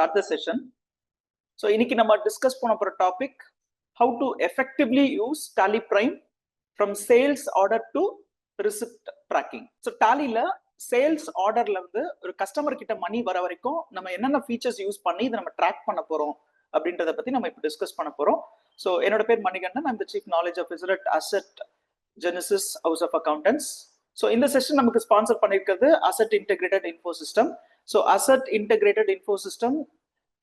start the session. So இன்னைக்கு நம்ம discuss பண்ண போற topic how to effectively use Tally Prime from sales order to receipt tracking. So Tallyல sales ஆர்டர்ல இருந்து ஒரு கஸ்டமர் கிட்ட மணி வர வரைக்கும் நம்ம என்னென்ன ஃபீச்சர்ஸ் யூஸ் பண்ணி இதை நம்ம ட்ராக் பண்ண போறோம் அப்படின்றத பத்தி நம்ம இப்போ டிஸ்கஸ் பண்ண போறோம். ஸோ என்னோட பேர் Manikandan, I'm the Chief Knowledge Officer at Asset Genesis House of Accountants. So இந்த செஷன் நமக்கு ஸ்பான்சர் பண்ணியிருக்கிறது Asset Integrated Info System. So Asset Integrated Info System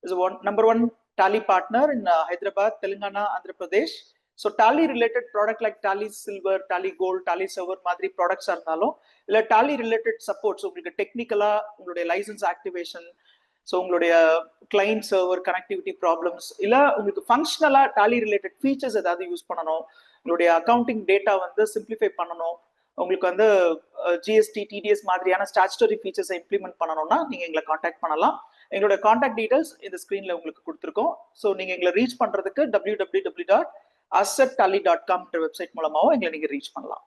is number one Tally partner in Hyderabad, Telangana, Andhra Pradesh. So Tally related product like Tally Silver, Tally Gold, Tally Silver மாதிரி ப்ராடக்ட்ஸா இருந்தாலும் இல்ல Tally related supports உங்களுக்கு டெக்னிக்கலா உங்களுடைய licence activation, so உங்களுடைய client server connectivity problems, இல்ல உங்களுக்கு ஃபங்க்ஷனலா Tally related features ஏதாவது யூஸ் பண்ணணும், உங்களுடைய அக்கௌண்டிங் டேட்டா வந்து சிம்பிளிஃபை பண்ணணும், உங்களுக்கு வந்து ஜிஎஸ்டி டிடிஎஸ் மாதிரியான ஸ்டாச்சுட்டரி ஃபீச்சர்ஸை இம்ப்ளிமெண்ட் பண்ணணும்னா நீங்க எங்களை காண்டாக்ட் பண்ணலாம். எங்களோட காண்டாக்ட் டீடைல்ஸ் இந்த ஸ்கிரீன்ல உங்களுக்கு கொடுத்துருக்கோம். ஸோ நீங்க எங்களை ரீச் பண்றதுக்கு www.assettally.com வெப்சைட் மூலமாவும் எங்களை நீங்க ரீச் பண்ணலாம்.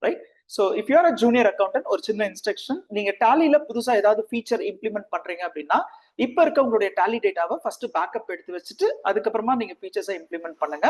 Right? So if you are a junior accountant, ஒரு சின்ன இன்ஸ்ட்ரக்ஷன், நீங்க டாலியில புதுசா ஏதாவது ஃபீச்சர் இம்ப்ளிமெண்ட் பண்றீங்க அப்படின்னா இப்ப இருக்க உங்களுடைய டாலி டேட்டாவை ஃபர்ஸ்ட் பேக்கப் எடுத்து வச்சுட்டு அதுக்கப்புறமா நீங்க ஃபீச்சர்ஸை இம்ப்ளிமெண்ட் பண்ணுங்க.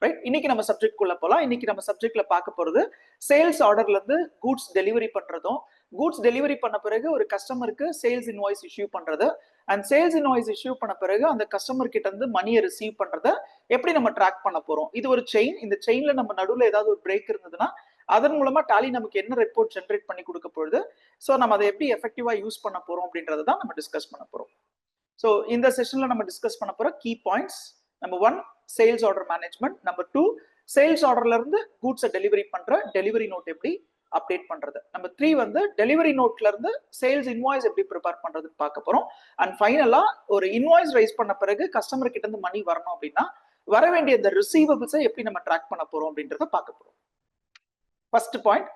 ரைட்? இன்னைக்கு நம்ம சப்ஜெக்ட் குள்ள போலாம். இன்னைக்கு நம்ம சப்ஜெக்ட்ல பார்க்க போறது சேல்ஸ் ஆர்டர்ல இருந்து கூட்ஸ் டெலிவரி பண்றதும், கூட்ஸ் டெலிவரி பண்ண பிறகு ஒரு கஸ்டமருக்கு சேல்ஸ் இன்வாய்ஸ் இஷ்யூ பண்றது, அண்ட் சேல்ஸ் இன்வாய்ஸ் இஷ்யூ பண்ண பிறகு அந்த கஸ்டமர் கிட்ட இருந்து மணியை ரிசீவ் பண்றத எப்படி நம்ம ட்ராக் பண்ண போறோம். இது ஒரு செயின். இந்த செயின்ல நம்ம நடுவில் ஏதாவது ஒரு பிரேக் இருந்ததுன்னா அதன் மூலமா டாலி நமக்கு என்ன ரிப்போர்ட் ஜென்ரேட் பண்ணி கொடுக்க போகுது, ஸோ நம்ம அதை எப்படி எஃபெக்டிவா யூஸ் பண்ண போறோம் அப்படின்றத தான் நம்ம டிஸ்கஸ் பண்ண போறோம். ஸோ இந்த செஷன்ல நம்ம டிஸ்கஸ் பண்ண போற key points: number 1 sales order management, number 2 sales ஆர்டர்ல இருந்து கூட்ஸை டெலிவரி பண்ற டெலிவரி நோட் எப்படி அப்டேட் பண்றது, நம்பர் 3 வந்து டெலிவரி நோட்ல இருந்து சேல்ஸ் இன்வாய்ஸ் எப்படி ப்ரிப்பேர் பண்றதுன்னு பார்க்க போறோம். அண்ட் ஃபைனலா ஒரு இன்வாய்ஸ் ரைஸ் பண்ண பிறகு கஸ்டமர் கிட்ட இருந்து மணி வரணும் அப்படின்னா வர வேண்டிய இந்த ரிசீவபிள்ஸை எப்படி நம்ம ட்ராக் பண்ண போறோம் அப்படின்றத பார்க்க போறோம். First point,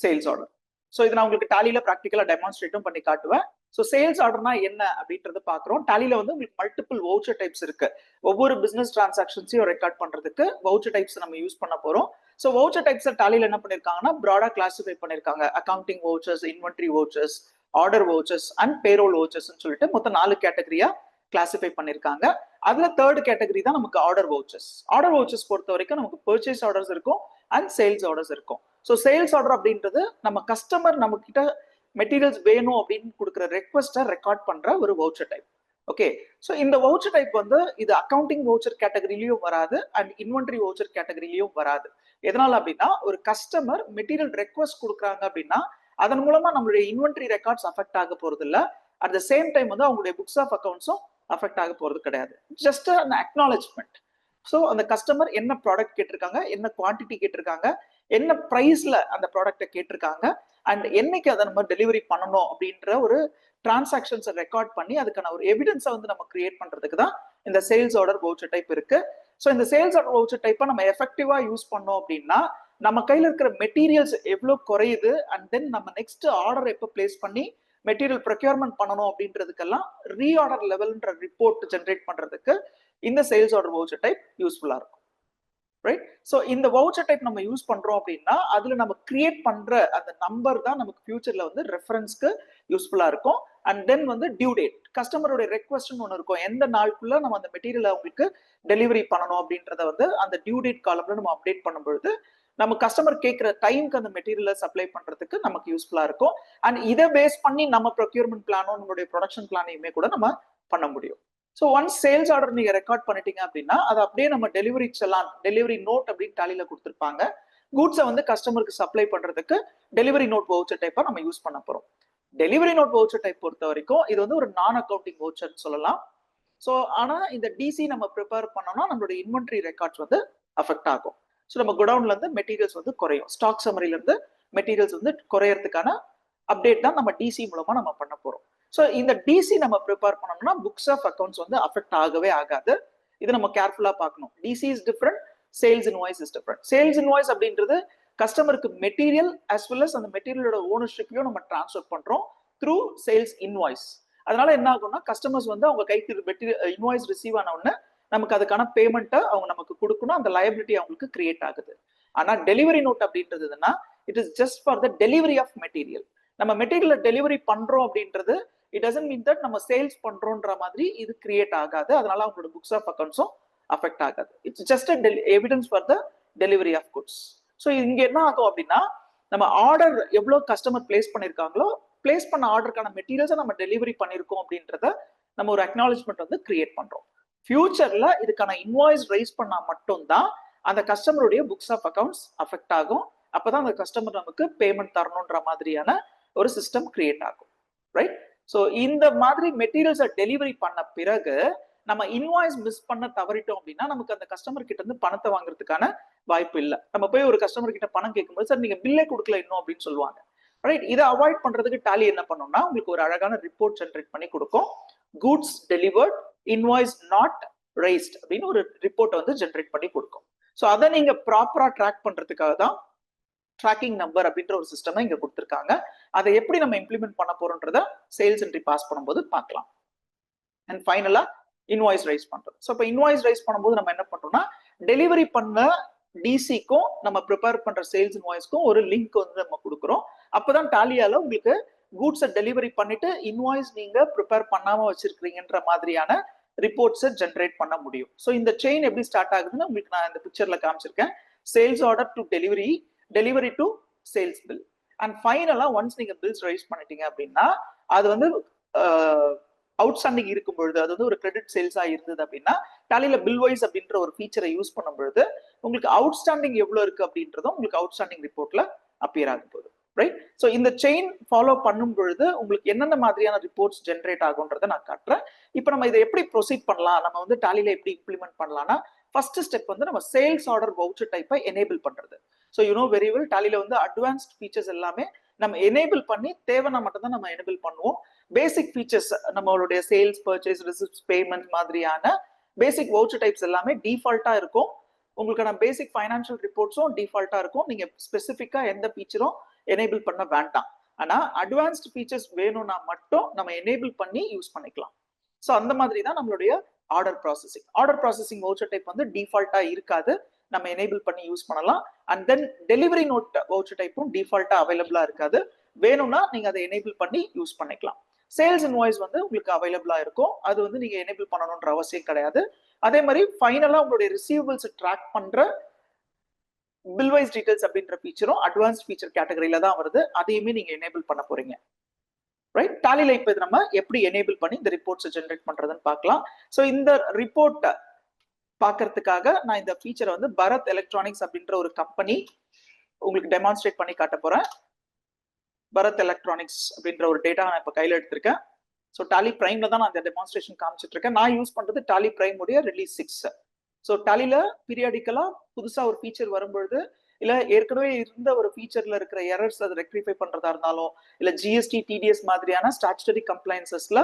sales order. So இது நான் உங்களுக்கு டாலியில ப்ராக்டிக்கலா டெமான்ஸ்ட்ரேட்டும் பண்ணி காட்டுவேன். ஸோ சேல்ஸ் ஆர்டர்னா என்ன அப்படின்றத பாக்குறோம். டாலியில வந்து உங்களுக்கு மல்டிபிள் வவுச்சர் டைப்ஸ் இருக்கு. ஒவ்வொரு பிசினஸ் டிரான்சாக்ஷன்ஸையும் ரெக்கார்ட் பண்றதுக்கு வவுச்சர் டைப்ஸ் நம்ம யூஸ் பண்ண போறோம். ஸோ வவுச்சர் டைப்ஸ் டாலியில என்ன பண்ணிருக்காங்கன்னா ப்ராடா கிளாசிஃபை பண்ணிருக்காங்க. Accounting vouchers, inventory vouchers, order vouchers and payroll vouchers சொல்லிட்டு மொத்தம் 4 கேட்டகரியா கிளாசிஃபை பண்ணிருக்காங்க. அதுல தேர்ட் கேட்டகரி தான் நமக்கு ஆர்டர் வவுச்சர்ஸ். ஆர்டர் வவுச்சர்ஸ் பொறுத்த வரைக்கும் நமக்கு பர்ச்சேஸ் ஆர்டர்ஸ் இருக்கும் அண்ட் சேல்ஸ் ஆர்டர்ஸ் இருக்கும். ஸோ சேல்ஸ் ஆர்டர் அப்படின்றது நம்ம கஸ்டமர் நம்ம கிட்ட மெட்டீரியல்ஸ் வேணும் அப்படின்னு கொடுக்குற ரெக்வஸ்ட்டை ரெக்கார்ட் பண்ற ஒரு வவுச்சர் டைப். ஓகே, ஸோ இந்த வவுச்சர் டைப் வந்து இது அக்கௌண்டிங் வவுச்சர் கேட்டகரியிலையும் வராது அண்ட் இன்வென்ட்ரி வவுச்சர் கேட்டகரியிலையும் வராது. எதனால அப்படின்னா ஒரு கஸ்டமர் மெட்டீரியல் ரெக்வஸ்ட் கொடுக்குறாங்க அப்படின்னா அதன் மூலமா நம்மளுடைய இன்வென்ட்ரி ரெக்கார்ட்ஸ் அஃபெக்ட் ஆக போறது இல்லை. அட் த சேம் டைம் வந்து அவங்களுடைய புக்ஸ் ஆஃப் அக்கௌண்ட்ஸும் அஃபெக்ட் ஆக போறது கிடையாது. ஜஸ்ட் அந்த அக்னாலஜ்மெண்ட். ஸோ அந்த கஸ்டமர் என்ன ப்ராடக்ட் கேட்டிருக்காங்க, என்ன குவான்டிட்டி கேட்டிருக்காங்க, என்ன ப்ரைஸ்ல அந்த ப்ராடக்டை கேட்டிருக்காங்க அண்ட் என்னைக்கு அதை நம்ம டெலிவரி பண்ணணும் அப்படின்ற ஒரு டிரான்சாக்ஷன்ஸை ரெக்கார்ட் பண்ணி அதுக்கான ஒரு எவிடன்ஸை வந்து நம்ம கிரியேட் பண்றதுக்கு தான் இந்த சேல்ஸ் ஆர்டர் வவுச்சர் டைப் இருக்கு. ஸோ இந்த சேல்ஸ் ஆர்டர் வவுச்சர் டைப்பை நம்ம எஃபெக்டிவா யூஸ் பண்ணோம் அப்படின்னா நம்ம கையில இருக்கிற மெட்டீரியல்ஸ் எவ்வளவு குறையுது அண்ட் தென் நம்ம நெக்ஸ்ட் ஆர்டர் எப்போ பிளேஸ் பண்ணி மெட்டீரியல் ப்ரொக்யூர்மெண்ட் பண்ணணும் அப்படின்றதுக்கெல்லாம் ரீஆர்டர் லெவல்ன்ற ரிப்போர்ட் ஜென்ரேட் பண்றதுக்கு இந்த சேல்ஸ் ஆர்டர் வவுச்சர் டைப் யூஸ்ஃபுல்லா இருக்கும். ரைட்? ஸோ இந்த வவுச்சர் டைப் நம்ம யூஸ் பண்றோம் அப்படின்னா அதுல நம்ம கிரியேட் பண்ற அந்த நம்பர் தான் நமக்கு ஃபியூச்சர்ல வந்து ரெஃபரன்ஸ்க்கு யூஸ்ஃபுல்லா இருக்கும். அண்ட் தென் வந்து டியூ டேட், கஸ்டமருடைய ரெக்வஸ்ட்னு ஒன்று இருக்கும். எந்த நாளுக்குள்ள நம்ம அந்த மெட்டீரியல் அவங்களுக்கு டெலிவரி பண்ணணும் அப்படின்றத வந்து அந்த டியூ டேட் காலம்ல நம்ம அப்டேட் பண்ணும்பொழுது நம்ம கஸ்டமர் கேட்கிற டைமுக்கு அந்த மெட்டீரியலை சப்ளை பண்றதுக்கு நமக்கு யூஸ்ஃபுல்லா இருக்கும். அண்ட் இதை பேஸ் பண்ணி நம்ம ப்ரொக்யூர்மெண்ட் பிளானும் நம்மளுடைய ப்ரொடக்ஷன் பிளானையுமே கூட நம்ம பண்ண முடியும். ஸோ ஒன்ஸ் சேல்ஸ் ஆர்டர் நீங்க ரெக்கார்ட் பண்ணிட்டீங்க அப்படின்னா அதை அப்படியே நம்ம டெலிவரி செலான், டெலிவரி நோட் அப்படின்னு டாலியில கொடுத்துருப்பாங்க. கூட்ஸை வந்து கஸ்டமருக்கு சப்ளை பண்றதுக்கு டெலிவரி நோட் வவுச்சர் டைப்பா நம்ம யூஸ் பண்ண போறோம். டெலிவரி நோட் வவுச்சர் டைப் பொறுத்த வரைக்கும் இது வந்து ஒரு நான் அக்கௌண்டிங் வவுச்சர்னு சொல்லலாம். ஸோ ஆனா இந்த டிசி நம்ம ப்ரிப்பேர் பண்ணோம்னா நம்மளுடைய இன்வென்ட்ரி ரெக்கார்ட்ஸ் வந்து அஃபெக்ட் ஆகும். ஸோ நம்ம குடவுன்ல இருந்து மெட்டீரியல்ஸ் வந்து குறையும். ஸ்டாக் சம்மரில இருந்து மெட்டீரியல்ஸ் வந்து குறையறதுக்கான அப்டேட் தான் நம்ம டிசி மூலமா நம்ம பண்ண போறோம். ஸோ இந்த டிசி நம்ம ப்ரிப்பேர் பண்ணோம்னா புக்ஸ் ஆஃப் அக்கௌண்ட்ஸ் வந்து அஃபெக்ட் ஆகவே ஆகாது. இது நம்ம கேர்ஃபுல்லா பார்க்கணும். DC is different, sales invoice is different. Sales invoice அப்படின்றது கஸ்டமருக்கு மெட்டீரியல் அஸ் வெல் அஸ் அந்த மெட்டீரியலோட ஓனர்ஷிப்பையும் நம்ம டிரான்ஸ்ஃபர் பண்றோம் த்ரூ சேல்ஸ் இன்வாய்ஸ். அதனால என்ன ஆகும்னா கஸ்டமர்ஸ் வந்து அவங்க கைக்கு மெட்டீரியல் இன்வாய்ஸ் ரிசீவ் ஆன உடனே நமக்கு அதுக்கான பேமெண்ட்டை அவங்க நமக்கு கொடுக்கணும். அந்த லயபிலிட்டி அவங்களுக்கு கிரியேட் ஆகுது. ஆனா டெலிவரி நோட் அப்படின்றதுன்னா it is just for the delivery of material. நம்ம மெட்டீரியல் டெலிவரி பண்றோம் அப்படின்றது இட் டசன்ட் மீன் தட் நம்ம சேல்ஸ் பண்றோன்ற மாதிரி இது கிரியேட் ஆகாது. அதனால அவங்களோட புக்ஸ் ஆஃப் அக்கௌண்ட்ஸும் அஃபெக்ட் ஆகாது. It's just evidence for the delivery of goods. So இங்க என்ன ஆகும் அப்படின்னா, நம்ம ஆர்டர் எவ்வளவு கஸ்டமர் பிளேஸ் பண்ணிருக்காங்களோ, பிளேஸ் பண்ண ஆர்டருக்கான மெட்டீரியல்ஸை நம்ம டெலிவரி பண்ணிருக்கோம் அப்படின்றத நம்ம ஒரு அக்னாலஜ்மெண்ட் வந்து கிரியேட் பண்றோம். ஃபியூச்சர்ல இதுக்கான இன்வாய்ஸ் ரைஸ் பண்ணா மட்டும்தான் அந்த கஸ்டமருடைய புக்ஸ் ஆஃப் அக்கௌண்ட்ஸ் அஃபெக்ட் ஆகும். அப்பதான் அந்த கஸ்டமர் நமக்கு பேமெண்ட் தரணுன்ற மாதிரியான ஒரு சிஸ்டம் கிரியேட் ஆகும். ரைட்? ஸோ இந்த மாதிரி மெட்டீரியல்ஸை டெலிவரி பண்ண பிறகு நம்ம இன்வாய்ஸ் மிஸ் பண்ண தவறிட்டோம் அப்படின்னா நமக்கு அந்த கஸ்டமர் கிட்ட இருந்து பணத்தை வாங்குறதுக்கான வாய்ப்பு இல்லை. நம்ம போய் ஒரு கஸ்டமர் கிட்ட பணம் கேட்கும்போது, சார் நீங்க பில்லே கொடுக்கல இன்னும் அப்படின்னு சொல்லுவாங்க. ரைட்? இதை அவாய்ட் பண்றதுக்கு டாலி என்ன பண்ணோம்னா, உங்களுக்கு ஒரு அழகான ரிப்போர்ட் ஜென்ரேட் பண்ணி கொடுக்கும். Goods delivered, invoice not raised அப்படின்னு ஒரு ரிப்போர்ட் வந்து ஜென்ரேட் பண்ணி கொடுக்கும். ஸோ அதை நீங்க ப்ராப்பரா ட்ராக் பண்றதுக்காக தான் ட்ராக்கிங் நம்பர் அப்படின்ற ஒரு சிஸ்டம் இங்க கொடுத்துருக்காங்க. அதை எப்படி நம்ம இம்ப்ளிமெண்ட் பண்ண போறோம்ன்றத சேல்ஸ் என்ட்ரி பாஸ் பண்ணும்போது பார்க்கலாம். அண்ட் ஃபைனலா இன்வாய்ஸ் ரைஸ் பண்றது. ஸோ இப்போ இன்வாய்ஸ் ரைஸ் பண்ணும்போது நம்ம என்ன பண்றோம்னா, டெலிவரி பண்ண டிசிக்கும் நம்ம ப்ரிப்பேர் பண்ற சேல்ஸ் இன்வாய்ஸ்க்கும் ஒரு லிங்க் வந்து நம்ம கொடுக்குறோம். அப்பதான் டாலியால உங்களுக்கு கூட்ஸை டெலிவரி பண்ணிட்டு இன்வாய்ஸ் நீங்க ப்ரிப்பேர் பண்ணாம வச்சிருக்கீங்கன்ற மாதிரியான ரிப்போர்ட்ஸை ஜென்ரேட் பண்ண முடியும். ஸோ இந்த செயின் எப்படி ஸ்டார்ட் ஆகுதுன்னு உங்களுக்கு நான் இந்த பிக்சர்ல காமிச்சிருக்கேன். Sales order to delivery, delivery to sales bill, and ஃபைனலா ஒன்ஸ் நீங்க பில்ஸ் ரைஸ் பண்ணிட்டீங்க அப்படின்னா அது வந்து அவுட்ஸ்டாண்டிங் இருக்கும் பொழுது, அது வந்து ஒரு கிரெடிட் சேல்ஸா இருந்தது அப்படின்னா டாலியில பில் வைஸ் அப்படின்ற ஒரு ஃபீச்சரை யூஸ் பண்ணும் பொழுது உங்களுக்கு அவுட்ஸ்டாண்டிங் எவ்வளவு இருக்கு அப்படின்றதும் உங்களுக்கு அவுட்ஸ்டாண்டிங் ரிப்போர்ட்ல அப்பியர் ஆகும் போது. ரைட்? ஸோ இந்த செயின் ஃபாலோ பண்ணும் பொழுது உங்களுக்கு என்னென்ன மாதிரியான ரிப்போர்ட்ஸ் ஜென்ரேட் ஆகுன்றதை நான் காட்டுறேன். இப்போ நம்ம இதை எப்படி ப்ரொசீட் பண்ணலாம், நம்ம வந்து டாலியில எப்படி இம்ப்ளிமெண்ட் பண்ணலாம்னா, ஃபர்ஸ்ட் ஸ்டெப் வந்து நம்ம சேல்ஸ் ஆர்டர் வவுச்சர் டைப்பை எனேபிள் பண்றது. So you know very well, டாலியில வந்து அட்வான்ஸ்ட் ஃபீச்சர்ஸ் எல்லாமே நம்ம எனேபிள் பண்ணி தேவைன்னா மட்டும் தான் நம்ம எனேபிள் பண்ணுவோம். பேசிக் ஃபீச்சர்ஸ் நம்மளுடைய சேல்ஸ், பர்ச்சேஸ், ரிசிப்ட்ஸ், பேமெண்ட் மாதிரியான பேசிக் வவுச்சர் டைப்ஸ் எல்லாமே டிஃபால்ட்டா இருக்கும். உங்களுக்கான பேசிக் ஃபைனான்சியல் ரிப்போர்ட்ஸும் டிஃபால்ட்டா இருக்கும். நீங்க ஸ்பெசிஃபிக்கா எந்த ஃபீச்சரும் எனேபிள் பண்ண வேண்டாம். ஆனா அட்வான்ஸ்ட் ஃபீச்சர்ஸ் வேணும்னா மட்டும் நம்ம எனேபிள் பண்ணி யூஸ் பண்ணிக்கலாம். ஸோ அந்த மாதிரி தான் நம்மளுடைய order processing. Order processing voucher type வந்து டிஃபால்ட்டா இருக்காது, நம்ம எனேபிள் பண்ணி யூஸ் பண்ணலாம். And then delivery note voucher டைப்பும் டிஃபால்ட்டா அவைலபிளா இருக்காது, வேணும்னா நீங்க அதை எனேபிள் பண்ணி யூஸ் பண்ணிக்கலாம். சேல்ஸ் இன்வாய்ஸ் வந்து உங்களுக்கு அவைலபிளா இருக்கும், அது வந்து நீங்க எனேபிள் பண்ணணும்ன்ற அவசியம் கிடையாது. அதே மாதிரி ஃபைனலா உங்களுடைய ரிசீவபிள்ஸ் ட்ராக் பண்ற பில் வைஸ் டீடைல்ஸ் அப்படின்ற ஃபீச்சரும் அட்வான்ஸ்ட் ஃபீச்சர் கேட்டகரியில தான் வருது, அதையுமே நீங்க எனேபிள் பண்ண போறீங்க. ரைட்? டாலியில இப்போ நம்ம எப்படி எனேபிள் பண்ணி இந்த ரிப்போர்ட்ஸை ஜென்ரேட் பண்றதுன்னு பார்க்கலாம். ஸோ இந்த ரிப்போர்ட்டை பார்க்கறதுக்காக நான் இந்த ஃபீச்சரை வந்து பரத் எலக்ட்ரானிக்ஸ் அப்படின்ற ஒரு கம்பெனி உங்களுக்கு டெமான்ஸ்ட்ரேட் பண்ணி காட்ட போறேன். பரத் எலக்ட்ரானிக்ஸ் அப்படின்ற ஒரு டேட்டா நான் இப்போ கையில் எடுத்திருக்கேன். ஸோ டாலி பிரைம்ல தான் நான் அந்த டெமான்ஸ்ட்ரேஷன் காமிச்சிட்டு இருக்கேன். நான் யூஸ் பண்றது டாலி பிரைம் உடைய ரிலீஸ் 6. ஸோ டாலியில பீரியாடிக்கலா புதுசா ஒரு ஃபீச்சர் வரும்பொழுது, இல்ல ஏற்கனவே இருந்த ஒரு ஃபீச்சர்ல இருக்கிற எரர்ஸ் அதை ரெக்டிஃபை பண்றதா இருந்தாலும், இல்ல ஜிஎஸ்டி, டிடிஎஸ் மாதிரியான ஸ்டாச்சுட்டரி கம்ப்ளைன்சஸ்ல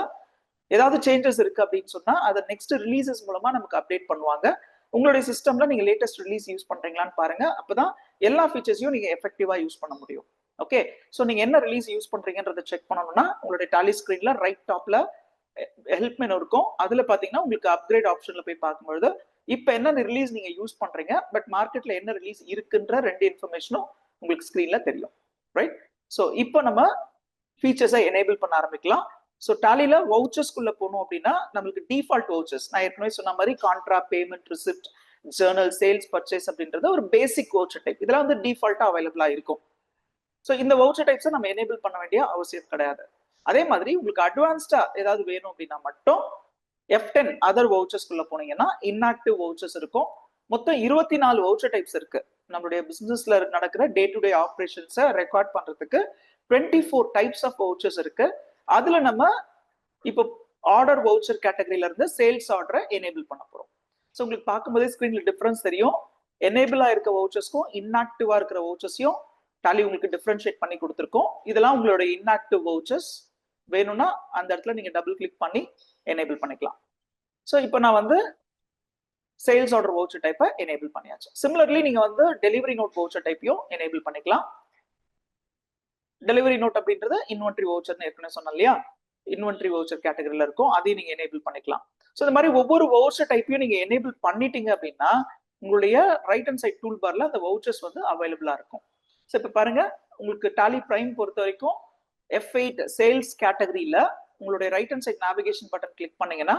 ஏதாவது சேஞ்சஸ் இருக்கு அப்படின்னு சொன்னா அதை நெக்ஸ்ட் ரிலீசஸ் மூலமா நமக்கு அப்டேட் பண்ணுவாங்க. உங்களுடைய சிஸ்டம்ல நீங்க லேட்டஸ்ட் ரிலீஸ் யூஸ் பண்றீங்களான்னு பாருங்க, அப்பதான் எல்லா ஃபீச்சர்ஸையும் நீங்க எஃபெக்டிவா யூஸ் பண்ண முடியும். ஓகே? ஸோ நீங்க என்ன ரிலீஸ் யூஸ் பண்றீங்கன்றதை செக் பண்ணணும்னா உங்களுடைய டாலி ஸ்கிரீன்ல ரைட் டாப்ல ஹெல்ப் மெனு இருக்கும். அதுல பாத்தீங்கன்னா உங்களுக்கு அப்கிரேட் ஆப்ஷன்ல போய் பார்க்கும்பொழுது இப்ப என்ன ரிலீஸ் நீங்க யூஸ் பண்றீங்க, பட் மார்க்கெட்ல என்ன ரிலீஸ் இருக்குன்ற ரெண்டு இன்ஃபர்மேஷனும் உங்களுக்கு ஸ்கிரீன்ல தெரியும். ரைட்? ஸோ இப்போ நம்ம ஃபீச்சர்ஸை எனேபிள் பண்ண ஆரம்பிக்கலாம். ஸோ டாலியில வவுச்சர்ஸ்குள்ள போகணும் அப்படின்னா நம்மளுக்கு டிஃபால்ட் வவுச்சர்ஸ், நான் ஏற்கனவே சொன்ன மாதிரி contra, payment, receipt, Journal, sales, purchase அப்படின்றது ஒரு பேசிக் வவுச்சர் டைப். இதெல்லாம் வந்து டிஃபால்ட்டா அவைலபிளா இருக்கும். ஸோ இந்த வவுச்சர் டைப்ஸை நம்ம எனேபிள் பண்ண வேண்டிய அவசியம் கிடையாது. அதே மாதிரி உங்களுக்கு அட்வான்ஸ்டா ஏதாவது வேணும் அப்படின்னா மட்டும் F10 அதர் வவுச்சர்ஸ்குள்ள போனீங்கன்னா இன்ஆக்டிவ் வவுச்சர்ஸ் இருக்கும். மொத்தம் 24 வவுச்சர் டைப்ஸ் இருக்கு. நம்மளுடைய பிசினஸ்ல நடக்கிற டே டு டே ஆப்ரேஷன்ஸை ரெக்கார்ட் பண்றதுக்கு 24 டைப்ஸ் ஆஃப் வவுச்சர்ஸ் இருக்கு. அதுல நம்ம இப்போ ஆர்டர் வவுச்சர் கேட்டகரியில இருந்து சேல்ஸ் ஆர்டரை எனேபிள் பண்ண போறோம். ஸோ உங்களுக்கு பார்க்கும்போதே ஸ்கிரீன்ல டிஃபரன்ஸ் தெரியும். எனேபிளா இருக்க வவுச்சர்ஸ்க்கும் இன்ஆக்டிவா இருக்கிற வவுச்சர்ஸையும் டாலி உங்களுக்கு டிஃபரன்ஷியேட் பண்ணி கொடுத்துருக்கோம். இதெல்லாம் உங்களோட இன்ஆக்டிவ் வவுச்சர்ஸ். வேணும்னா அந்த இடத்துல நீங்க டபுள் கிளிக் பண்ணி எனேபிள் பண்ணிக்கலாம். ஸோ இப்போ நான் வந்து சேல்ஸ் ஆர்டர் வவுச்சர் டைப்பை எனேபிள் பண்ணியாச்சு. சிமிலர்லி நீங்க வந்து டெலிவரி நோட் வவுச்சர் டைப்பையும் எனேபிள் பண்ணிக்கலாம். டெலிவரி நோட் அப்படின்றது இன்வென்ட்ரி வவுச்சர்னு ஏற்கனவே சொன்னோம் இல்லையா, இன்வென்ட்ரி வவுச்சர் கேட்டகரியில இருக்கும், அதையும் நீங்க எனேபிள் பண்ணிக்கலாம். ஸோ இந்த மாதிரி ஒவ்வொரு வவுச்சர் டைப்பையும் நீங்க எனேபிள் பண்ணிட்டீங்க அப்படின்னா உங்களுடைய ரைட் ஹேண்ட் சைட் டூல் பார்ல அந்த வவுச்சர்ஸ் வந்து அவைலபிளா இருக்கும். ஸோ இப்போ பாருங்க, உங்களுக்கு டாலி பிரைம் பொறுத்த வரைக்கும் F8 சேல்ஸ் கேட்டகரியில உங்களுடைய right hand side navigation button click பண்ணீங்கன்னா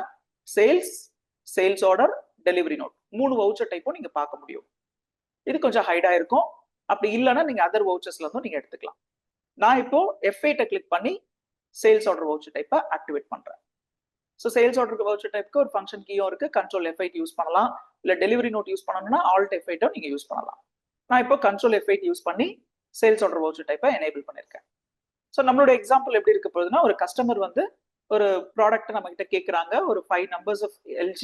sales order, delivery note 3 voucher டைப்பும் நீங்க பார்க்க முடியும். இது கொஞ்சம் ஹைடா இருக்கும். அப்படி இல்லைன்னா நீங்க அதர் வவுச்சர்ஸ்ல இருந்தும் நீங்க எடுத்துக்கலாம். நான் இப்போ F8 கிளிக் பண்ணி சேல்ஸ் ஆர்டர் வவுச்சர் டைப்பை ஆக்டிவேட் பண்றேன். ஸோ சேல்ஸ் ஆர்டருக்கு வவுச்சர் டைப்புக்கு ஒரு ஃபங்க்ஷன் கீயும் இருக்கு. கண்ட்ரோல் F8 யூஸ் பண்ணலாம். இல்ல டெலிவரி நோட் யூஸ் பண்ணணும்னா ஆல்ட் F8 நீங்க யூஸ் பண்ணலாம். நான் இப்போ கண்ட்ரோல் F8 யூஸ் பண்ணி சேல்ஸ் ஆர்டர் வவுச்சர் டைப்பை எனேபிள் பண்ணிருக்கேன். ஸோ நம்மளோட எக்ஸாம்பிள் எப்படி இருக்க போகுதுன்னா, ஒரு கஸ்டமர் வந்து ஒரு ப்ராடக்ட் நம்ம கிட்ட கேட்கறாங்க. ஒரு 5 numbers of LG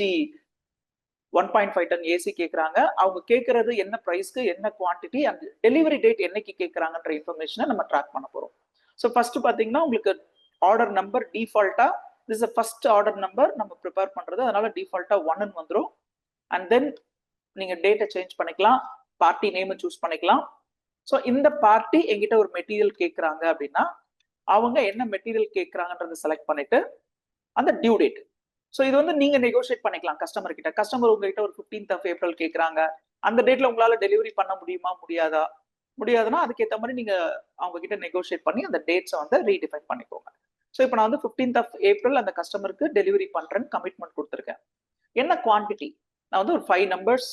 1.5 ton AC கேட்கறாங்க. அவங்க கேட்கறது என்ன பிரைஸ்க்கு, என்ன குவான்டிட்டி, அண்ட் டெலிவரி டேட் என்னைக்கு கேட்கறாங்கன்ற இன்ஃபர்மேஷனை நம்ம ட்ராக் பண்ண போறோம். ஸோ ஃபர்ஸ்ட் பாத்தீங்கன்னா உங்களுக்கு ஆர்டர் நம்பர் டிஃபால்ட்டா this is first order number நம்ம ப்ரிப்பேர் பண்றது, அதனால டிஃபால்ட்டா 1 வந்துடும். அண்ட் தென் நீங்க டேட்டை சேஞ்ச் பண்ணிக்கலாம், பார்ட்டி நேம் சூஸ் பண்ணிக்கலாம். ஸோ இந்த பார்ட்டி எங்கிட்ட ஒரு மெட்டீரியல் கேட்கறாங்க அப்படின்னா அவங்க என்ன மெட்டீரியல் கேட்கறாங்கன்றத செலக்ட் பண்ணிட்டு அந்த டியூ டேட். ஸோ இது வந்து நீங்க நெகோஷியேட் பண்ணிக்கலாம் கஸ்டமர் கிட்ட. கஸ்டமர் உங்ககிட்ட ஒரு 15th of April கேட்கறாங்க. அந்த டேட்ல உங்களால டெலிவரி பண்ண முடியுமா, முடியாதுன்னா அதுக்கேற்ற மாதிரி நீங்க அவங்க கிட்ட நெகோஷியேட் பண்ணி அந்த டேட்ஸை வந்து ரீடிஃபைன் பண்ணிக்கோங்க. ஸோ இப்போ நான் வந்து 15th of April அந்த கஸ்டமருக்கு டெலிவரி பண்றேன்னு கமிட்மெண்ட் கொடுத்துருக்கேன். என்ன குவான்டிட்டி, நான் வந்து ஒரு 5 நம்பர்ஸ்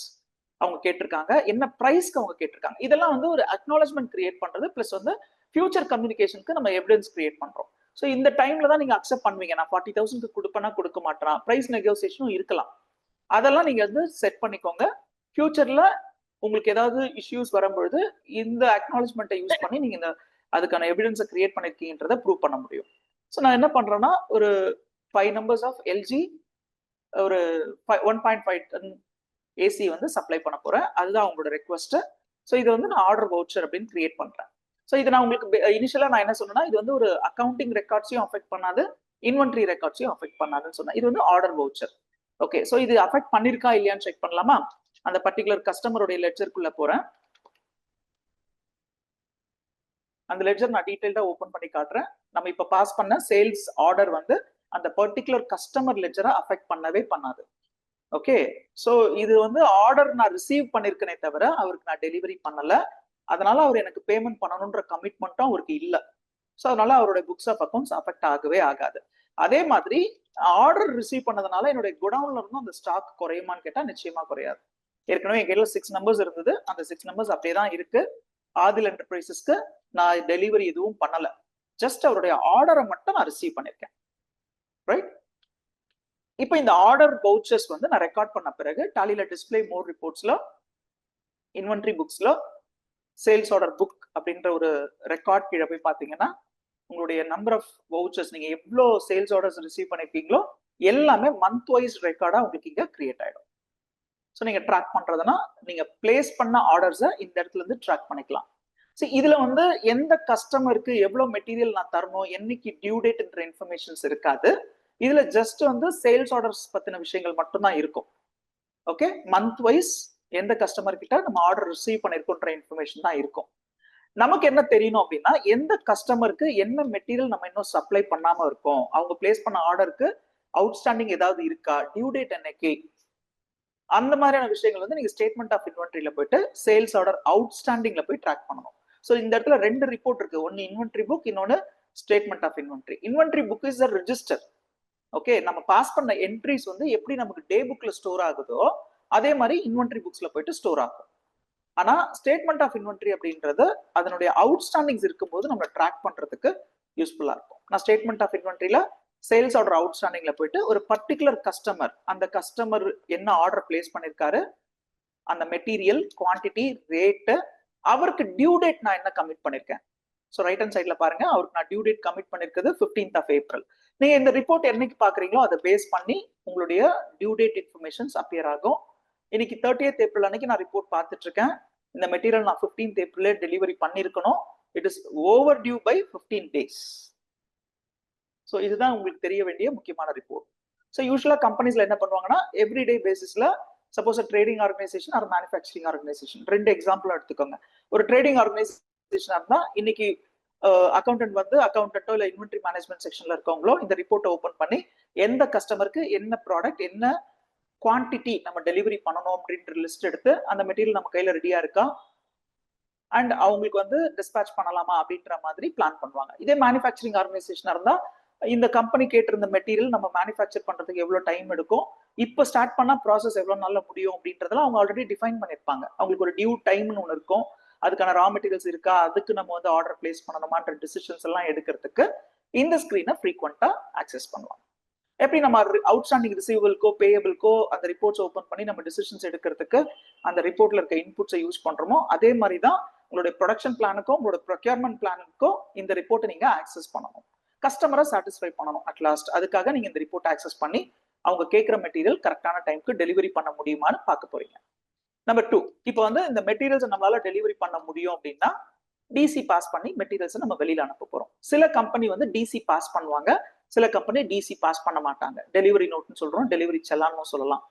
அவங்க கேட்டிருக்காங்க, என்ன பிரைஸ்க்கு அவங்க கேட்டிருக்காங்க. இதெல்லாம் வந்து ஒரு அக்னாலஜ்மெண்ட் கிரியேட் பண்றது, பிளஸ் வந்து ஃபியூச்சர் கம்யூனிகேஷனுக்கு நம்ம எவிடன்ஸ் கிரியேட் பண்றோம். ஸோ இந்த டைம்ல தான் நீங்க அக்செப்ட் பண்ணுவீங்க. நான் 40,000 கொடுப்பேன்னா கொடுக்க மாட்டேன், பிரைஸ் நெகோசியேஷனும் இருக்கலாம். அதெல்லாம் நீங்க வந்து செட் பண்ணிக்கோங்க. ஃபியூச்சர்ல உங்களுக்கு ஏதாவது இஷ்யூஸ் வரும்பொழுது இந்த அக்னாலஜ்மெண்ட்டை யூஸ் பண்ணி நீங்க இந்த அதுக்கான எவிடன்ஸை கிரியேட் பண்ணிருக்கீங்கன்றதை ப்ரூவ் பண்ண முடியும். ஸோ நான் என்ன பண்றேன்னா ஒரு 5 நம்பர்ஸ் ஆஃப் LG ஒரு 1.5 டன் ஏசி வந்து சப்ளை பண்ண போறேன். அதுதான் அவங்களோட ரெக்வஸ்ட். ஸோ இது வந்து நான் ஆர்டர் வவுச்சர் அப்படின்னு கிரியேட் பண்றேன். ஸோ இது நான் உங்களுக்கு இனிஷியலா நான் என்ன சொன்னேன்னா, இது வந்து ஒரு அக்கௌண்டிங் ரெக்கார்ட்ஸையும் அஃபெக்ட் பண்ணாது, இன்வென்ட்ரி ரெக்கார்ட்ஸையும் அஃபெக்ட் பண்ணாதுன்னு சொன்னேன். இது வந்து ஆர்டர் வவுச்சர். ஓகே, ஸோ இது அஃபெக்ட் பண்ணிருக்கா இல்லையான்னு செக் பண்ணலாமா? அந்த பர்டிகுலர் கஸ்டமருடைய லெட்ஜருக்குள்ள போறேன். அந்த லெட்ஜர் நான் டீடைல்டா ஓபன் பண்ணி காட்டுறேன். நம்ம இப்ப பாஸ் பண்ண சேல்ஸ் ஆர்டர் வந்து அந்த பர்டிகுலர் கஸ்டமர் லெட்ஜரை அஃபெக்ட் பண்ணவே பண்ணாது. ஓகே, ஸோ இது வந்து ஆர்டர் நான் ரிசீவ் பண்ணிருக்கேனே தவிர அவருக்கு நான் டெலிவரி பண்ணல. அதனால அவர் எனக்கு பேமெண்ட் பண்ணணும்ன்ற கமிட்மெண்ட்டும் அவருக்கு இல்லை. ஸோ அதனால அவருடைய புக்ஸ் ஆஃப் அக்கௌண்ட்ஸ் அஃபெக்ட் ஆகவே ஆகாது. அதே மாதிரி ஆர்டர் ரிசீவ் பண்ணதுனால என்னுடைய குடவுன்ல இருந்தும் அந்த ஸ்டாக் குறையுமான்னு கேட்டா நிச்சயமா குறையாது. ஏற்கனவே என் கையில 6 நம்பர்ஸ் இருந்தது, அந்த 6 நம்பர்ஸ் அப்படியே தான் இருக்கு. ஆதில் என்டர்பிரைசஸ்க்கு நான் டெலிவரி எதுவும் பண்ணல, ஜஸ்ட் அவருடைய ஆர்டரை மட்டும் நான் ரிசீவ் பண்ணிருக்கேன். ரைட், இப்போ இந்த ஆர்டர் வவுச்சர்ஸ் வந்து நான் ரெக்கார்ட் பண்ண பிறகு டாலியில டிஸ்பிளே மோர் ரிப்போர்ட்ஸ்ல இன்வென்ட்ரி புக்ஸ்ல சேல்ஸ் ஆர்டர் புக் அப்படின்ற ஒரு ரெக்கார்ட் கீழே போய் பாத்தீங்கன்னா உங்களுடைய நம்பர் ஆஃப் வவுச்சர்ஸ், நீங்க எவ்வளோ சேல்ஸ் ஆர்டர்ஸ் ரிசீவ் பண்ணிருக்கீங்களோ எல்லாமே மந்த் வைஸ் ரெக்கார்டா உங்களுக்கு இங்க கிரியேட் ஆயிடும். ஸோ நீங்க ட்ராக் பண்றதுன்னா நீங்க பிளேஸ் பண்ண ஆர்டர்ஸை இந்த இடத்துல இருந்து ட்ராக் பண்ணிக்கலாம். ஸோ இதுல வந்து எந்த கஸ்டமருக்கு எவ்வளவு மெட்டீரியல் நான் தரணும், என்னைக்கு டியூ டேட்ன்ற இன்ஃபர்மேஷன்ஸ் இருக்காது. இதுல ஜஸ்ட் வந்து சேல்ஸ் ஆர்டர்ஸ் பத்தின விஷயங்கள் மட்டும்தான் இருக்கும். ஓகே, மந்த் வைஸ் எந்த கஸ்டமர் கிட்ட நம்ம ஆர்டர் ரிசீவ் பண்ணிருக்கோன்ற இன்ஃபர்மேஷன் தான் இருக்கும். நமக்கு என்ன தெரியணும் அப்படின்னா, எந்த கஸ்டமருக்கு என்ன மெட்டீரியல் நம்ம இன்னும் சப்ளை பண்ணாம இருக்கோம், அவங்க பிளேஸ் பண்ண ஆர்டருக்கு அவுட்ஸ்டாண்டிங் ஏதாவது இருக்கா, டியூ டேட் என்னைக்கு, அந்த மாதிரியான விஷயங்கள் வந்து நீங்க ஸ்டேட்மெண்ட் ஆஃப் இன்வென்ட்ரியில போயிட்டு சேல்ஸ் ஆர்டர் அவுட்ஸ்டாண்டிங்ல போய் ட்ராக் பண்ணணும். ஸோ இந்த இடத்துல 2 ரிப்போர்ட் இருக்கு, ஒன்னு இன்வென்ட்ரி புக், இன்னொன்னு statement of inventory. Inventory book is a register. Okay, நம்ம பாஸ் பண்ண என்ட்ரிஸ் வந்து எப்படி நமக்கு டே புக்ல ஸ்டோர் ஆகுதோ அதே மாதிரி இன்வென்ட்ரி புக்ஸ்ல போயிட்டு ஸ்டோர் ஆகும். ஆனா ஸ்டேட்மெண்ட் ஆஃப் இன்வென்ட்ரி அப்படின்றது அதனுடைய அவுட்ஸ்டாண்டிங்ஸ் இருக்கும்போது நம்ம ட்ராக் பண்றதுக்கு யூஸ்ஃபுல்லா இருக்கும். நான் ஸ்டேட்மெண்ட் ஆஃப் இன்வென்ட்ரியில சேல்ஸ் ஆர்டர் அவுட்ஸ்டாண்டிங்ல போயிட்டு ஒரு பர்டிகுலர் கஸ்டமர், அந்த கஸ்டமர் என்ன ஆர்டர் பிளேஸ் பண்ணிருக்காரு, அந்த மெட்டீரியல் குவான்டிட்டி, ரேட்டு, அவருக்கு டியூ டேட் நான் என்ன கமிட் பண்ணிருக்கேன். ஸோ ரைட் ஹேண்ட் சைட்ல பாருங்க, அவருக்கு நான் டியூ டேட் கமிட் பண்ணிருக்கிறது 15th of April. நீங்க இந்த ரிப்போர்ட் என்னைக்கு பாக்குறீங்களோ அதை பேஸ் பண்ணி உங்களுடைய டியூ டேட் இன்ஃபர்மேஷன்ஸ் அப்பியர் ஆகும். இன்னைக்கு 30th April அன்னைக்கு நான் ரிப்போர்ட் பார்த்துட்டு இருக்கேன். இந்த மெட்டீரியல் நான் 15th April டெலிவரி பண்ணிருக்கணும். It is overdue by 15 days. So இதுதான் உங்களுக்கு தெரிய வேண்டிய முக்கியமான ரிப்போர்ட். ஸோ யூஸ்வலா கம்பெனிஸ்ல என்ன பண்ணுவாங்கன்னா, எவ்ரிடே பேசிஸ்ல suppose trading organisation or manufacturing organisation 2 example எடுத்துக்கோங்க. ஒரு ட்ரேடிங் ஆர்கனைசேஷனா இருந்தா இன்னைக்கு அக்கௌண்டன்ட் வந்து அக்கௌண்டன்ட்டோ இல்ல இன்வென்ட்ரி மேனேஜ்மெண்ட் செக்ஷன்ல இருக்கவங்களோ இந்த ரிப்போர்ட்டை ஓபன் பண்ணி எந்த கஸ்டமருக்கு என்ன ப்ராடக்ட், என்ன குவான்டிட்டி நம்ம டெலிவரி பண்ணணும் அப்படின்ற லிஸ்ட் எடுத்து அந்த மெட்டீரியல் நம்ம கையில ரெடியா இருக்கா அண்ட் அவங்களுக்கு வந்து டிஸ்பேச் பண்ணலாமா அப்படின்ற மாதிரி பிளான் பண்ணுவாங்க. இதே மேனுஃபேக்சரிங் ஆர்கனைசேஷனா இருந்தா இந்த கம்பெனி கேட்டிருந்த மெட்டீரியல் நம்ம மேனுஃபேக்சர் பண்றதுக்கு எவ்வளவு டைம் எடுக்கும், இப்போ ஸ்டார்ட் பண்ணா ப்ராசஸ் எவ்வளவு நாள்ல முடியும் அப்படின்றதெல்லாம் அவங்க ஆல்ரெடி டிஃபைன் பண்ணிருப்பாங்க. அவங்களுக்கு ஒரு டியூ டைம்னு ஒன்று இருக்கும், அதுக்கான ரா மெட்டீரியல்ஸ் இருக்கா, அதுக்கு நம்ம வந்து ஆர்டர் பிளேஸ் பண்ணணுமான்ற டிசிஷன்ஸ் எல்லாம் எடுக்கிறதுக்கு இந்த ஸ்கிரீனை ஃப்ரீக்வெண்டா ஆக்சஸ் பண்ணலாம். எப்படி நம்ம அவுட்ஸ்டாண்டிங் ரிசீவபிள்கோ பேயபிள்கோ அந்த ரிப்போர்ட்ஸ் ஓப்பன் பண்ணி நம்ம டிசிஷன்ஸ் எடுக்கிறதுக்கு அந்த ரிப்போர்ட்ல இருக்க இன்புட்ஸை யூஸ் பண்றோமோ, அதே மாதிரி தான் உங்களுடைய ப்ரொடக்ஷன் பிளானுக்கும் உங்களோட ப்ரொக்யூர்மெண்ட் பிளானுக்கும் இந்த ரிப்போர்ட்டை நீங்க ஆக்சஸ் பண்ணணும். கஸ்டமரை சாட்டிஸ்ஃபை பண்ணணும் அட் லாஸ்ட். அதுக்காக நீங்க இந்த ரிப்போர்ட் ஆக்சஸ் பண்ணி அவங்க கேட்கிற மெட்டீரியல் கரெக்டான டைமுக்கு டெலிவரி பண்ண முடியுமான்னு பார்க்க போறீங்க. நம்பர் 2, இப்போ வந்து இந்த மெட்டீரியல்ஸ் நம்மளால டெலிவரி பண்ண முடியும் அப்படின்னா டிசி பாஸ் பண்ணி மெட்டீரியல்ஸ் நம்ம வெளியில அனுப்ப போறோம். சில கம்பெனி வந்து டிசி பாஸ் பண்ணுவாங்க, சில கம்பெனி டிசி பாஸ் பண்ண மாட்டாங்க. டெலிவரி நோட்னு சொல்றோம், டெலிவரி செல்லான்னு சொல்லலாம்.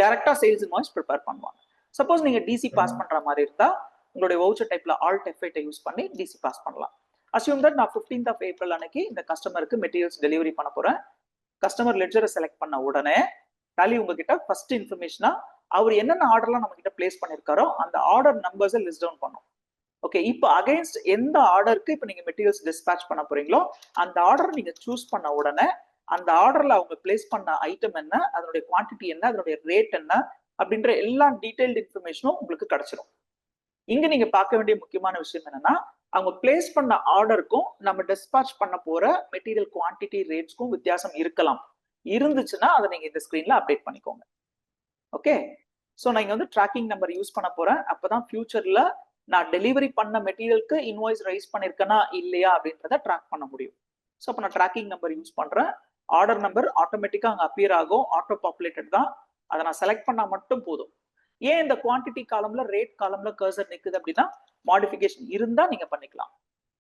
டைரக்டா சேல்ஸ் இன்வாய்ஸ் ப்ரிப்பேர் பண்ணுவாங்க. சப்போஸ் நீங்க டிசி பாஸ் பண்ற மாதிரி இருந்தா உங்களுடைய வவுச்சர் டைப்ல ஆல்ட் F8 யூஸ் பண்ணி டிசி பாஸ் பண்ணலாம். அஸ்யூம் தட் நான் 15th of April அன்னைக்கு இந்த கஸ்டமருக்கு மெட்டீரியல்ஸ் டெலிவரி பண்ண போறேன். கஸ்டமர் லெட்ஜரை செலக்ட் பண்ண உடனே டாலி உங்ககிட்ட ஃபர்ஸ்ட் இன்ஃபர்மேஷனா அவர் என்னென்ன ஆர்டர்லாம் நம்ம கிட்ட பிளேஸ் பண்ணிருக்காரோ அந்த ஆர்டர் நம்பர்ஸை லிஸ்ட் டவுன் பண்ணும். ஓகே, இப்போ அகைன்ஸ்ட் எந்த ஆர்டருக்கு இப்போ நீங்க மெட்டீரியல்ஸ் டிஸ்பேச் பண்ண போறீங்களோ அந்த ஆர்டர் நீங்க சூஸ் பண்ண உடனே அந்த ஆர்டர்ல அவங்க பிளேஸ் பண்ண ஐட்டம் என்ன, அதனுடைய குவான்டிட்டி என்ன, அதனுடைய ரேட் என்ன அப்படின்ற எல்லா டீடைல்டு இன்ஃபர்மேஷனும் உங்களுக்கு கிடைச்சிடும். இங்க நீங்க பார்க்க வேண்டிய முக்கியமான விஷயம் என்னன்னா, அவங்க பிளேஸ் பண்ண ஆர்டருக்கும் நம்ம டிஸ்பேச் பண்ண போற மெட்டீரியல் குவான்டிட்டி ரேட்ஸ்க்கும் வித்தியாசம் இருக்கலாம். இருந்துச்சுன்னா அதை நீங்க இந்த ஸ்கிரீன்ல அப்டேட் பண்ணிக்கோங்க. ஓகே, ஸோ நான் இங்க வந்து ட்ராக்கிங் நம்பர் யூஸ் பண்ண போறேன். அப்பதான் ஃபியூச்சர்ல நான் டெலிவரி பண்ண மெட்டீரியலுக்கு இன்வாய்ஸ் ரைஸ் பண்ணிருக்கேனா இல்லையா அப்படின்றத ட்ராக் பண்ண முடியும். ஸோ அப்போ நான் ட்ராக்கிங் நம்பர் யூஸ் பண்றேன். ஆர்டர் நம்பர் ஆட்டோமேட்டிக்கா அங்க அப்பியர் ஆகும், ஆட்டோ பாப்புலேட்டட் தான். அதை நான் செலக்ட் பண்ணா மட்டும் போதும். ஏன் இந்த குவான்டிட்டி காலம்ல ரேட் காலம்ல கர்சர் நிக்குது அப்படின்னா மாடிஃபிகேஷன் இருந்தா நீங்க பண்ணிக்கலாம்.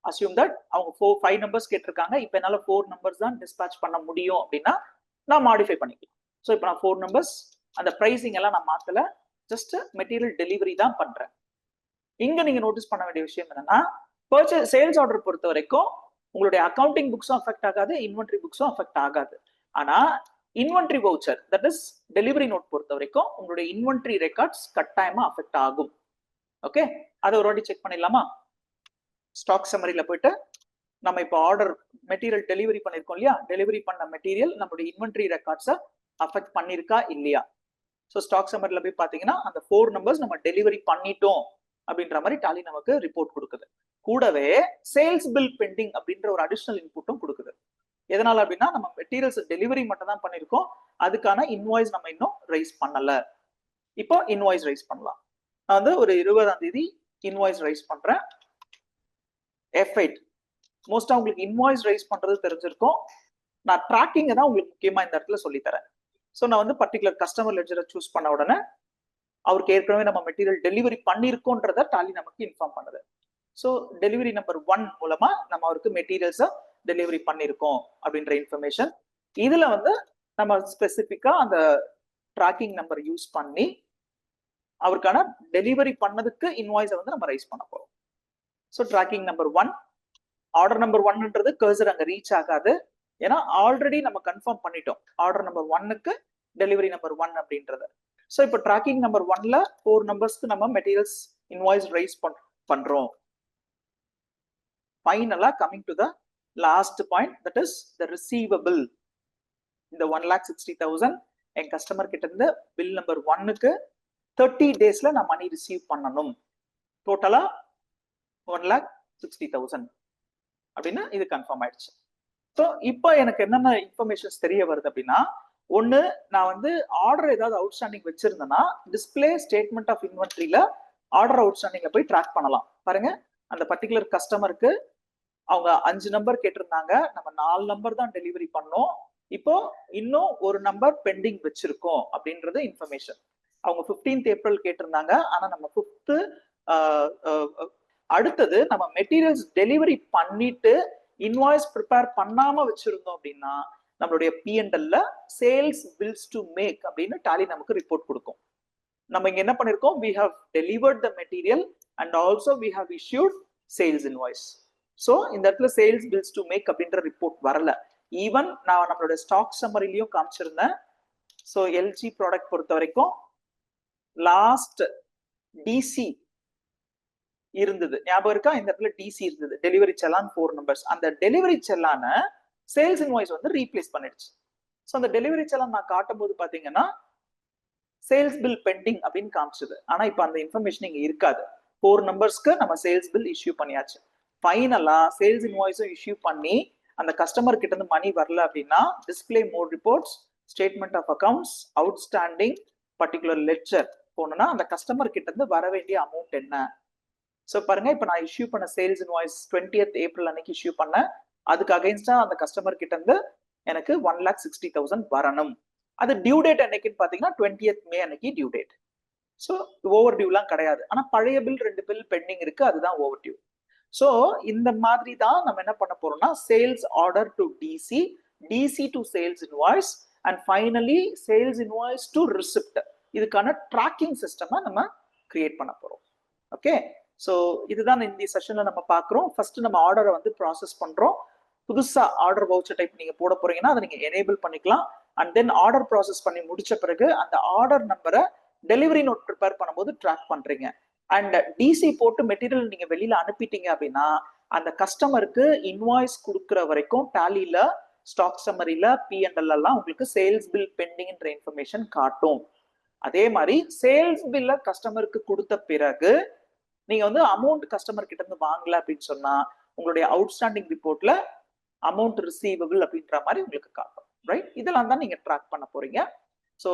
அஸ்யூம் தட் அவங்க 5 நம்பர்ஸ் கேட்டிருக்காங்க, இப்போ என்னால 4 நம்பர்ஸ் தான் டிஸ்பேச் பண்ண முடியும் அப்படின்னா நான் மாடிஃபை பண்ணிக்கலாம். ஸோ இப்போ நான் 4 நம்பர்ஸ், அந்த பிரைசிங் எல்லாம் நான் மாத்தல, ஜஸ்ட் மெட்டீரியல் டெலிவரி தான் பண்றேன். இங்க நீங்க நோட்டீஸ் பண்ண வேண்டிய விஷயம் என்னன்னா, பர்ச்சேஸ் சேல்ஸ் ஆர்டர் பொறுத்த வரைக்கும் உங்களுடைய அக்கௌண்டிங் புக்ஸும் அஃபெக்ட் ஆகாது, இன்வென்ட்ரி புக்ஸும் அஃபெக்ட் ஆகாது. ஆனா inventory voucher that is delivery note பொறுத்த வரைக்கும் உங்களுடைய இன்வென்ட்ரி ரெக்கார்ட்ஸ் கட்டாயமா அஃபெக்ட் ஆகும். ஓகே, அதை ஒரு வாட்டி செக் பண்ணிடலாமா? ஸ்டாக் சம்மரியில போயிட்டு நம்ம இப்போ ஆர்டர் மெட்டீரியல் டெலிவரி பண்ணிருக்கோம் இல்லையா, டெலிவரி பண்ண மெட்டீரியல் நம்மளுடைய இன்வென்ட்ரி ரெக்கார்ட்ஸை அஃபெக்ட் பண்ணிருக்கா இல்லையா. ஸோ ஸ்டாக் சம்மரியில போய் பாத்தீங்கன்னா அந்த 4 நம்பர்ஸ் நம்ம டெலிவரி பண்ணிட்டோம் அப்படின்ற மாதிரி டாலி நமக்கு ரிப்போர்ட் கொடுக்குது. கூடவே சேல்ஸ் பில் பெண்டிங் அப்படின்ற ஒரு அடிஷனல் இன்புட்டும் கொடுக்குது. எதனால அப்படின்னா நம்ம மெட்டீரியல்ஸ் டெலிவரி மட்டும் தான் பண்ணிருக்கோம், அதுக்கான இன்வாய்ஸ் நம்ம இன்னும் ரைஸ் பண்ணல. இப்போ இன்வாய்ஸ் ரைஸ் பண்ணலாம். நான் வந்து ஒரு 20ஆம் தேதி இன்வாய்ஸ் ரைஸ் பண்றேன். F8 மோஸ்டா உங்களுக்கு இன்வாய்ஸ் ரைஸ் பண்றது தெரிஞ்சிருக்கும். நான் ட்ராக்கிங்கை தான் உங்களுக்கு முக்கியமா இந்த இடத்துல சொல்லி தரேன். ஸோ நான் வந்து பர்டிகுலர் கஸ்டமர் லெட்ஜரை சூஸ் பண்ண உடனே அவருக்கு ஏற்கனவே நம்ம மெட்டீரியல் டெலிவரி பண்ணிருக்கோன்றத டாலி நமக்கு இன்ஃபார்ம் பண்ணுது. ஸோ டெலிவரி நம்பர் 1 மூலமா நம்ம அவருக்கு மெட்டீரியல்ஸை டெலிவரி பண்ணிருக்கோம் அப்படின்ற இன்ஃபர்மேஷன். இதுல வந்து நம்ம ஸ்பெசிபிக்கா அந்த ட்ராக்கிங் நம்பர் யூஸ் பண்ணி அவருக்கான டெலிவரி பண்ணதுக்கு இன்வாய்ஸை வந்து நம்ம ரைஸ் பண்ண போறோம். So tracking number 1, order number 1ன்றது கர்சர் அங்க ரீச் ஆகாது, ஏன்னா ஆல்ரெடி நம்ம கன்ஃபார்ம் பண்ணிட்டோம் ஆர்டர் நம்பர் 1க்கு டெலிவரி நம்பர் 1 அப்படின்றது. ஸோ இப்போ ட்ராக்கிங் நம்பர் 1ல 4 நம்பர்ஸ்க்கு நம்ம மெட்டீரியல்ஸ் இன்வாய்ஸ் ரைஸ் பண்றோம். ஃபைனலா coming to the last point, that is the receivable. இந்த 1,60,000 என் கஸ்டமர் கிட்ட இருந்து பில் நம்பர் 1க்கு 30 டேஸ்ல நான் மணி ரிசீவ் பண்ணணும். டோட்டலா 1,60,000 அப்படின்னு இது கன்ஃபார்ம் ஆயிடுச்சு. ஸோ இப்போ எனக்கு என்னென்ன இன்ஃபர்மேஷன்ஸ் தெரிய வருது அப்படின்னா, ஒன்று, நான் வந்து ஆர்டர் ஏதாவது அவுட்ஸ்டாண்டிங் வச்சிருந்தேன்னா டிஸ்பிளே ஸ்டேட்மெண்ட் ஆஃப் இன்வென்ட்ரியில ஆர்டர் அவுட்ஸ்டாண்டிங்ல போய் ட்ராக் பண்ணலாம். பாருங்க, அந்த பர்டிகுலர் கஸ்டமருக்கு அவங்க 5 நம்பர் கேட்டிருந்தாங்க, நம்ம 4 நம்பர் தான் டெலிவரி பண்ணோம், இப்போ இன்னும் ஒரு நம்பர் பெண்டிங் வச்சிருக்கோம் அப்படின்றது இன்ஃபர்மேஷன். அவங்க 15th April கேட்டிருந்தாங்க, ஆனா நம்ம 5th அடுத்தது நம்ம மெட்டீரியல்ஸ் டெலிவரி பண்ணிட்டு இன்வாய்ஸ் ப்ரிப்பேர் பண்ணாம வச்சிருந்தோம் அப்படின்னா நம்மளுடைய P&L sales bills to make அப்படின்னு டாலி நமக்கு ரிப்போர்ட் கொடுக்கும். நம்ம இங்க என்ன பண்ணிருக்கோம், we have delivered the material and also we have issued sales invoice. So இந்த இடத்துல சேல்ஸ் பில்ஸ் டு மேக் அப்படின்ற ரிப்போர்ட் வரல. ஈவன் நான் நம்மளோட ஸ்டாக் சம்மரிலையும் காமிச்சிருந்தேன். ஸோ எல்ஜி ப்ராடக்ட் பொறுத்த வரைக்கும் லாஸ்ட் டிசி இருந்தது, ஞாபகம் இருக்கா? இந்த இடத்துல டிசி இருந்தது, டெலிவரி செல்லான் 4 நம்பர்ஸ். அந்த டெலிவரி செல்லான சேல்ஸ் இன்வாய்ஸ் வந்து ரீப்ளேஸ் பண்ணிடுச்சு. ஸோ அந்த டெலிவரி செலான் நான் காட்டும் போது பாத்தீங்கன்னா சேல்ஸ் பில் பெண்டிங் அப்படின்னு காமிச்சது. ஆனா இப்போ அந்த இன்ஃபர்மேஷன் இங்க இருக்காது. 4 நம்பர்ஸ்க்கு நம்ம சேல்ஸ் பில் இஷ்யூ பண்ணியாச்சு. ஃபைனலா சேல்ஸ் இன்வாய்ஸும் இஷ்யூ பண்ணி அந்த கஸ்டமர் கிட்ட இருந்து மணி வரல அப்படின்னா display more reports, statement of accounts, outstanding, particular ledger போனோம்னா அந்த கஸ்டமர் கிட்ட இருந்து வர வேண்டிய அமௌண்ட் என்ன. ஸோ பாருங்க, இப்போ நான் இஷ்யூ பண்ண சேல்ஸ் இன்வாய்ஸ் 20th ஏப்ரல் அன்னைக்கு இஷ்யூ பண்ணேன். அதுக்கு அகைன்ஸ்டா அந்த கஸ்டமர் கிட்ட இருந்து எனக்கு 1,60,000 வரணும். அது டியூ டேட் என்னைக்குன்னு பாத்தீங்கன்னா 20th மே அன்னைக்கு டியூ டேட். ஸோ ஓவர் டியூலாம் கிடையாது. ஆனா பழைய பில் 2 பில் பெண்டிங் இருக்கு, அதுதான் ஓவர் டியூ. ஸோ இந்த மாதிரி தான் நம்ம என்ன பண்ண போறோம்னா sales order to DC, DC to sales invoice and finally sales invoice to receipt, இதுக்கான ட்ராக்கிங் சிஸ்டமா நம்ம கிரியேட் பண்ண போறோம். ஓகே, ஸோ இதுதான் இந்த செஷன்ல நம்ம பார்க்குறோம். ஃபர்ஸ்ட் நம்ம ஆர்டரை வந்து ப்ராசஸ் பண்றோம். புதுசா ஆர்டர் வவுச்சர் டைப் நீங்க போட போறீங்கன்னா அதை நீங்க எனேபிள் பண்ணிக்கலாம். அண்ட் தென் ஆர்டர் ப்ராசஸ் பண்ணி முடிச்ச பிறகு அந்த ஆர்டர் நம்பரை டெலிவரி நோட் ப்ரிப்பேர் பண்ணும்போது ட்ராக் பண்றீங்க. அண்ட் டிசி போட்டு மெட்டீரியல் நீங்க வெளியில அனுப்பிட்டீங்க அப்படின்னா அந்த கஸ்டமருக்கு இன்வாய்ஸ் கொடுக்குற வரைக்கும் டாலியில ஸ்டாக் சம்மரியில P&L எல்லாம் உங்களுக்கு சேல்ஸ் பில் பெண்டிங்ன்ற இன்ஃபர்மேஷன் காட்டும். அதே மாதிரி சேல்ஸ் பில்ல கஸ்டமருக்கு கொடுத்த பிறகு நீங்க வந்து அமௌண்ட் கஸ்டமர் கிட்ட இருந்து வாங்கல அப்படின்னு சொன்னா உங்களுடைய அவுட்ஸ்டாண்டிங் ரிப்போர்ட்ல அமௌண்ட் ரிசீவபிள் அப்படின்ற மாதிரி உங்களுக்கு காட்டும். ரைட், இதெல்லாம் தான் நீங்க ட்ராக் பண்ண போறீங்க. ஸோ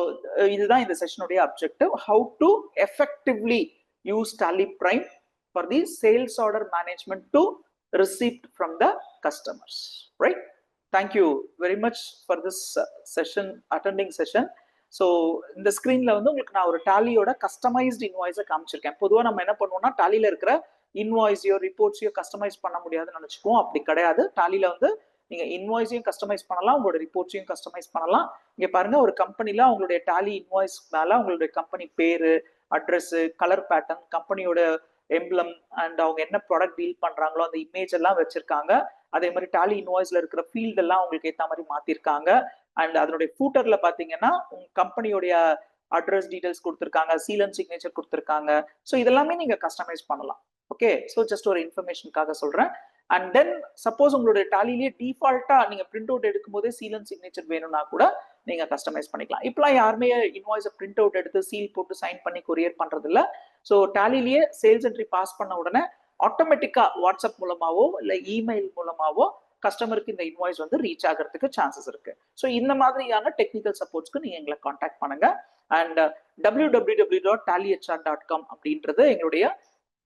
இதுதான் இந்த செஷனுடைய objective. How to effectively use Tally Prime for the sales order management to received from the customers. Right, thank you very much for this session, attending session. So இந்த ஸ்க்ரீன்ல வந்து உங்களுக்கு நான் ஒரு டாலியோட கஸ்டமைஸ்டு இன்வாய்ஸை காமிச்சிருக்கேன். பொதுவாக நம்ம என்ன பண்ணுவோம்னா டாலியில இருக்கிற இன்வாய்ஸையோ ரிப்போர்ட்ஸையோ கஸ்டமைஸ் பண்ண முடியாதுன்னு நினைச்சுக்குவோம். அப்படி கிடையாது. டாலியில வந்து நீங்க இன்வாய்ஸையும் கஸ்டமைஸ் பண்ணலாம், உங்களோட ரிப்போர்ட்ஸையும் கஸ்டமைஸ் பண்ணலாம். இங்க பாருங்க, ஒரு கம்பெனில அவங்களுடைய டாலி இன்வாய்ஸ் மேல அவங்களுடைய கம்பெனி பேரு, அட்ரஸ், கலர் பேட்டர்ன், கம்பெனியோட எம்ப்ளம் அண்ட் அவங்க என்ன ப்ராடக்ட் டீல் பண்றாங்களோ அந்த இமேஜ் எல்லாம் வச்சிருக்காங்க. அதே மாதிரி டாலி இன்வாய்ஸ்ல இருக்கிற ஃபீல்ட் எல்லாம் அவங்களுக்கு ஏற்ற மாதிரி மாத்திருக்காங்க. அண்ட் அதனுடைய ஃபூட்டர்ல பாத்தீங்கன்னா உங்க கம்பெனியோடைய அட்ரஸ் டீடைல்ஸ் கொடுத்துருக்காங்க, சீல் அண்ட் சிக்னேச்சர் கொடுத்துருக்காங்க. ஸோ இதெல்லாமே நீங்க கஸ்டமைஸ் பண்ணலாம். ஓகே, ஸோ ஜஸ்ட் ஒரு இன்ஃபர்மேஷனுக்காக சொல்றேன். அண்ட் தென் சப்போஸ் உங்களுடைய டாலிலேயே டிஃபால்ட்டா நீங்க பிரிண்ட் அவுட் எடுக்கும் போதே சீல் அண்ட் சிக்னேச்சர் வேணும்னா கூட நீங்க கஸ்டமைஸ் பண்ணிக்கலாம். இப்பெல்லாம் யாருமே இன்வாய்ஸை பிரிண்ட் அவுட் எடுத்து சீல் போட்டு சைன் பண்ணி கொரியர் பண்றது இல்ல. ஸோ டாலிலேயே சேல்ஸ் என்ட்ரி பாஸ் பண்ண உடனே ஆட்டோமேட்டிக்கா வாட்ஸ்அப் மூலமாவோ இல்ல இமெயில் மூலமாவோ கஸ்டமருக்கு இந்த இன்வாய்ஸ் வந்து ரீச் ஆகிறதுக்கு சான்சஸ் இருக்கு. ஸோ இந்த மாதிரியான டெக்னிக்கல் சப்போர்ட்ஸ்க்கு நீங்க எங்களை காண்டாக்ட் பண்ணுங்க. அண்ட் www.tallyhr.com அப்படின்றது எங்களுடைய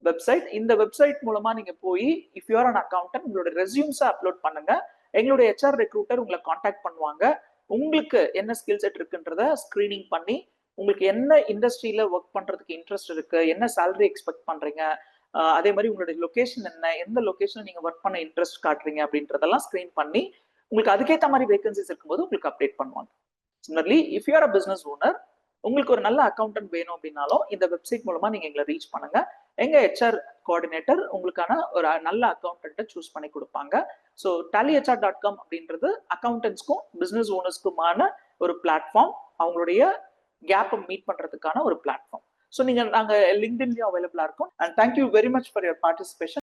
வெப்சைட். இந்த வெப்சைட் மூலமா நீங்க போய் if you are an accountant உங்களோட ரெஸ்யூம்ஸை அப்லோட் பண்ணுங்க. எங்களுடைய HR ரெக்ரூட்டர் உங்களை காண்டாக்ட் பண்ணுவாங்க. உங்களுக்கு என்ன ஸ்கில் செட் இருக்குன்றத ஸ்கிரீனிங் பண்ணி உங்களுக்கு என்ன இண்டஸ்ட்ரியில ஒர்க் பண்றதுக்கு இன்ட்ரெஸ்ட் இருக்கு, என்ன சேலரி எக்ஸ்பெக்ட் பண்றீங்க, அதே மாதிரி உங்களுடைய லொகேஷன் என்ன, எந்த லொகேஷன்ல நீங்க ஒர்க் பண்ண இன்ட்ரெஸ்ட் காட்டுறீங்க அப்படின்றதெல்லாம் ஸ்கிரீன் பண்ணி உங்களுக்கு அதுக்கேற்ற மாதிரி வேகன்சிஸ் இருக்கும்போது உங்களுக்கு அப்டேட் பண்ணுவாங்க. Similarly if you are a business owner, உங்களுக்கு ஒரு நல்ல அக்கௌண்டன்ட் வேணும் அப்படின்னாலும் இந்த வெப்சைட் மூலமா நீங்க எங்களை ரீச் பண்ணுங்க. எங்க HR கோஆர்டினேட்டர் உங்களுக்கான ஒரு நல்ல அக்கௌண்டன்ட்டை சூஸ் பண்ணி கொடுப்பாங்க. ஸோ tallyhr.com அப்படின்றது அக்கௌண்டன்ட்ஸ்க்கும் பிசினஸ் ஓனர்ஸ்க்குமான ஒரு பிளாட்ஃபார்ம், அவங்களுடைய கேப்பை மீட் பண்றதுக்கான ஒரு பிளாட்ஃபார்ம். ஸோ நாங்க லிங்க்டின்லயும் அவைலபிளா இருக்கும். And thank you very much for your participation.